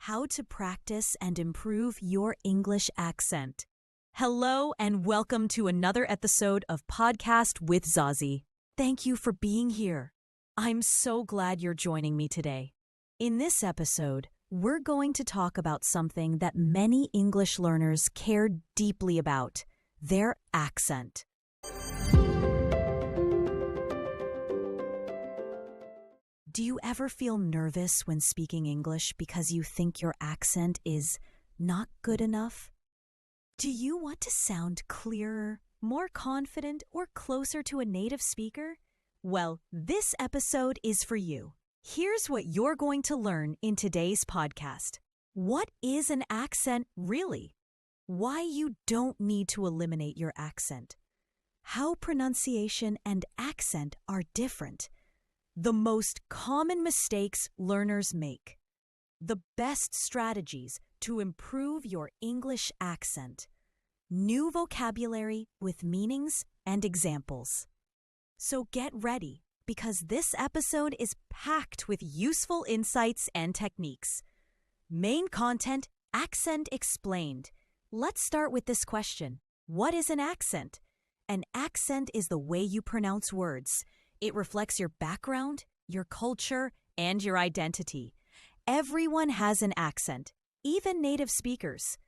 how to practice and improve your English accent. Hello and welcome to another episode of Podcast with Zazie. Thank you for being here. I'm so glad you're joining me today. In this episode, we're going to talk about something that many English learners care deeply about, their accent. Do you ever feel nervous when speaking English because you think your accent is not good enough? Do you want to sound clearer, more confident, or closer to a native speaker? Well, this episode is for you. Here's what you're going to learn in today's podcast. What is an accent really? Why you don't need to eliminate your accent. How pronunciation and accent are different. The most common mistakes learners make. The best strategies to improve your English accent. New vocabulary with meanings and examples. So get ready, because this episode is packed with useful insights and techniques. Main content, accent explained. Let's start with this question. What is an accent? An accent is the way you pronounce words. It reflects your background, your culture, and your identity. Everyone has an accent, even native speakers.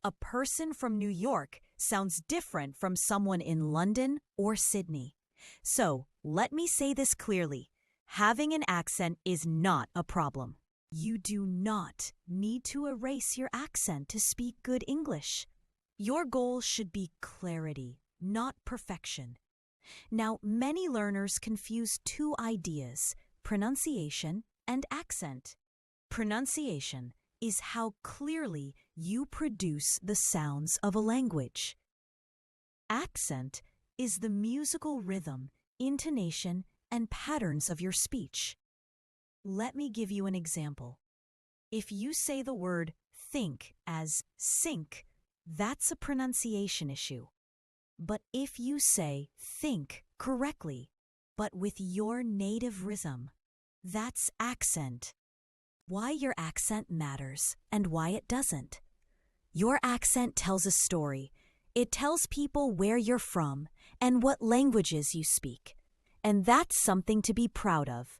A person from New York sounds different from someone in London or Sydney. So, let me say this clearly. Having an accent is not a problem. You do not need to erase your accent to speak good English. Your goal should be clarity, not perfection. Now, many learners confuse two ideas, pronunciation and accent. Pronunciation is how clearly you produce the sounds of a language. Accent is the musical rhythm, intonation, and patterns of your speech. Let me give you an example. If you say the word think as sink, that's a pronunciation issue. But if you say think correctly, but with your native rhythm, that's accent. Why your accent matters and why it doesn't. Your accent tells a story. It tells people where you're from and what languages you speak. And that's something to be proud of.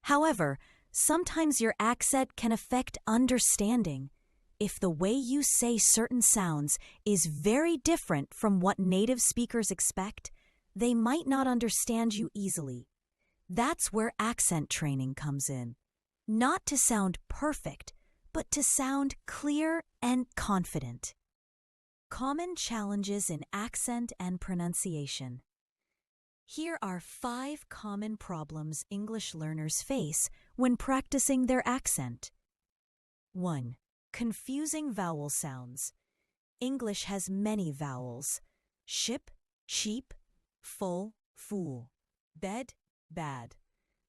However, sometimes your accent can affect understanding. If the way you say certain sounds is very different from what native speakers expect, they might not understand you easily. That's where accent training comes in. Not to sound perfect, but to sound clear and confident. Common challenges in accent and pronunciation. Here are 5 common problems English learners face when practicing their accent. 1. Confusing vowel sounds. English has many vowels. Ship, sheep, full, fool, bed, bad.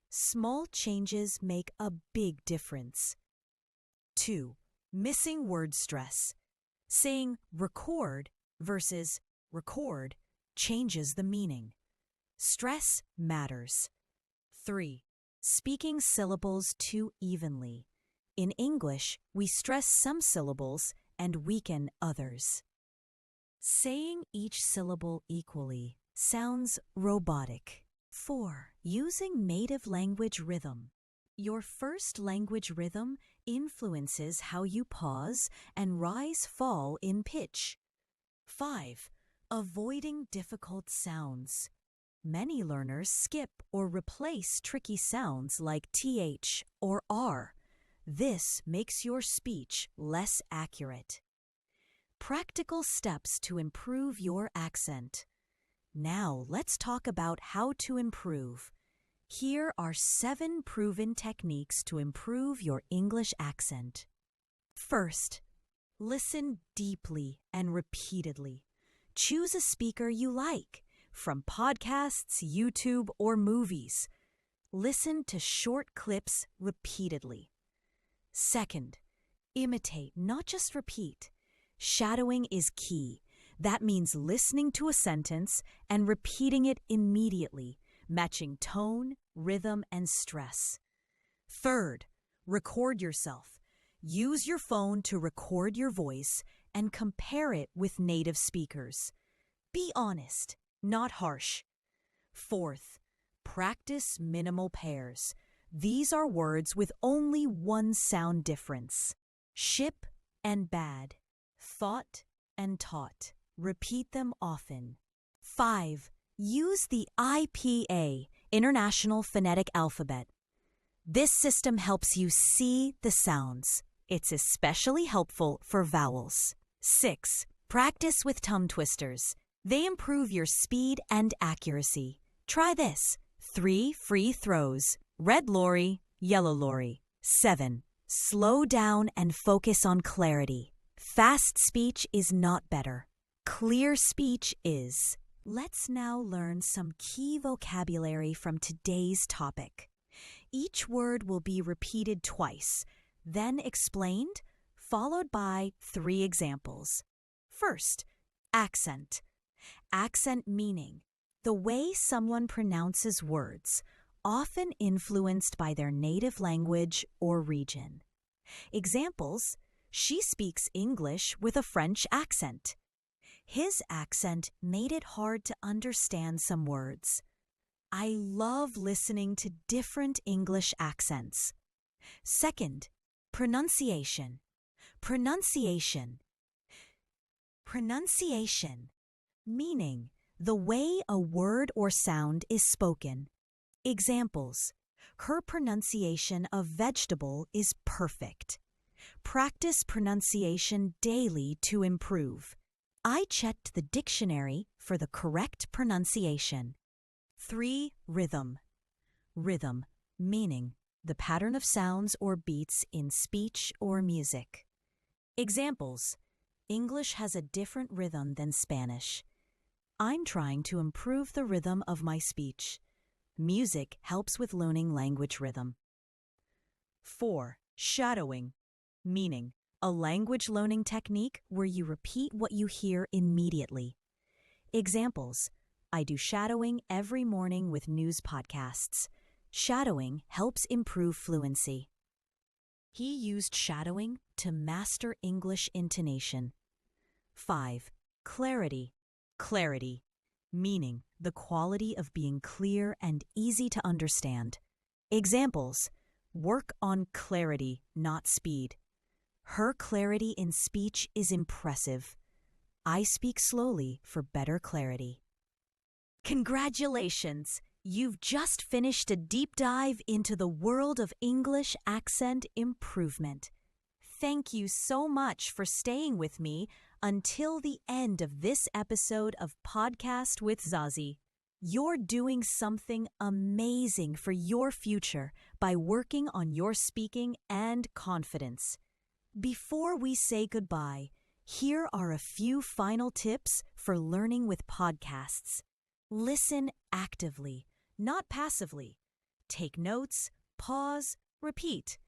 Small changes make a big difference. 2. Missing word stress. Saying record versus record changes the meaning. Stress matters. 3. Speaking syllables too evenly. In English, we stress some syllables and weaken others. Saying each syllable equally sounds robotic. 4. Using native language rhythm. Your first language rhythm influences how you pause and rise-fall in pitch. 5. Avoiding difficult sounds. Many learners skip or replace tricky sounds like th or r. This makes your speech less accurate. Practical steps to improve your accent. Now let's talk about how to improve. Here are 7 proven techniques to improve your English accent. First, listen deeply and repeatedly. Choose a speaker you like, from podcasts, YouTube, or movies. Listen to short clips repeatedly. Second, imitate, not just repeat. Shadowing is key. That means listening to a sentence and repeating it immediately, matching tone, rhythm, and stress. Third, record yourself. Use your phone to record your voice and compare it with native speakers. Be honest, not harsh. Fourth, practice minimal pairs. These are words with only one sound difference. Ship and bad, thought and taught. Repeat them often. 5. Use the IPA, International Phonetic Alphabet. This system helps you see the sounds. It's especially helpful for vowels. 6. Practice with tongue twisters. They improve your speed and accuracy. Try this. 3 free throws. Red lorry, yellow lorry. 7. Slow down and focus on clarity. Fast speech is not better. Clear speech is. Let's now learn some key vocabulary from today's topic. Each word will be repeated twice, then explained, followed by 3 examples. First, accent. Accent meaning the way someone pronounces words, often influenced by their native language or region. Examples: she speaks English with a French accent. His accent made it hard to understand some words. I love listening to different English accents. Second, pronunciation. Pronunciation. Pronunciation, meaning the way a word or sound is spoken. Examples: her pronunciation of vegetable is perfect. Practice pronunciation daily to improve. I checked the dictionary for the correct pronunciation. 3. Rhythm. Rhythm, meaning the pattern of sounds or beats in speech or music. Examples: English has a different rhythm than Spanish. I'm trying to improve the rhythm of my speech. Music helps with learning language rhythm. 4. Shadowing, meaning a language learning technique where you repeat what you hear immediately. Examples: I do shadowing every morning with news podcasts. Shadowing helps improve fluency. He used shadowing to master English intonation. 5. Clarity. Clarity, meaning the quality of being clear and easy to understand. Examples: work on clarity, not speed. Her clarity in speech is impressive. I speak slowly for better clarity. Congratulations! You've just finished a deep dive into the world of English accent improvement. Thank you so much for staying with me until the end of this episode of Podcast with Zazie. You're doing something amazing for your future by working on your speaking and confidence. Before we say goodbye, here are a few final tips for learning with podcasts. Listen actively, not passively. Take notes, pause, repeat.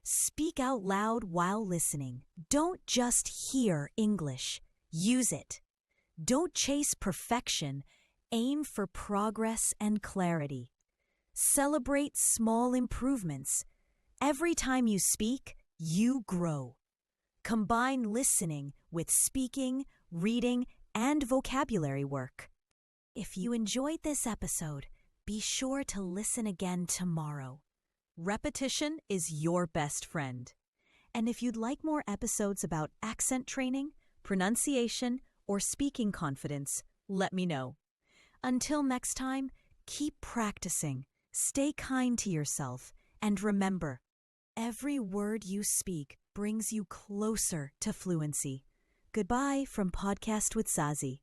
Speak out loud while listening. Don't just hear English. Use it. Don't chase perfection. Aim for progress and clarity. Celebrate small improvements. Every time you speak, you grow. Combine listening with speaking, reading, and vocabulary work. If you enjoyed this episode, be sure to listen again tomorrow. Repetition is your best friend. And if you'd like more episodes about accent training, pronunciation, or speaking confidence, let me know. Until next time, keep practicing, stay kind to yourself, and remember, every word you speak brings you closer to fluency. Goodbye from Podcast with Zazie.